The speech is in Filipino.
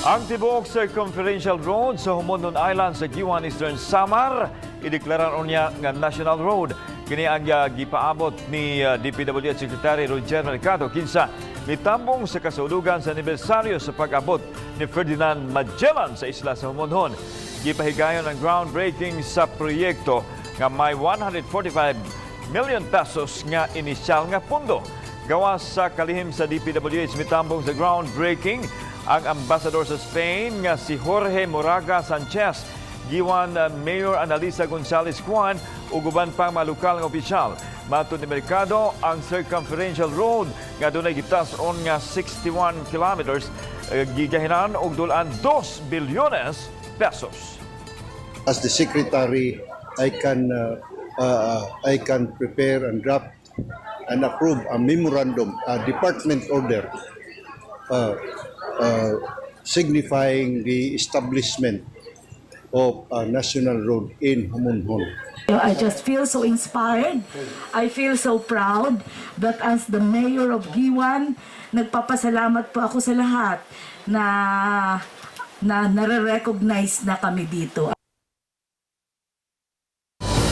Ang tibuok circumferential road sa Homonhon Island sa Guiuan, Eastern Samar, ideklarar niya nga National Road. Kini ang gipaabot ni DPWH Secretary Roger Mercado kinsa mitambong sa kasulugan sa anibersaryo sa pag-abot ni Ferdinand Magellan sa Isla sa Homonhon. Gipahigayon ang groundbreaking sa proyekto nga may 145 million pesos nga inisyal nga pundo. Gawas sa kalihim sa DPWH mitambong sa groundbreaking ang ambasador sa Spain nga si Jorge Moraga Sanchez, Guiuan Mayor Analisa Gonzales Juan ug uban pang mga lokal nga opisyal. Matud ni Mercado, ang circumferential road nga dunay gitas-on nga 61 kilometers gigahinan og dulan 2 bilyones pesos. As the secretary, I can prepare and draft and approve a memorandum, a department order signifying the establishment of a national road in Homonhon. I just feel so inspired. I feel so proud that as the mayor of Guiuan, nagpapasalamat po ako sa lahat na nare-recognize na kami dito.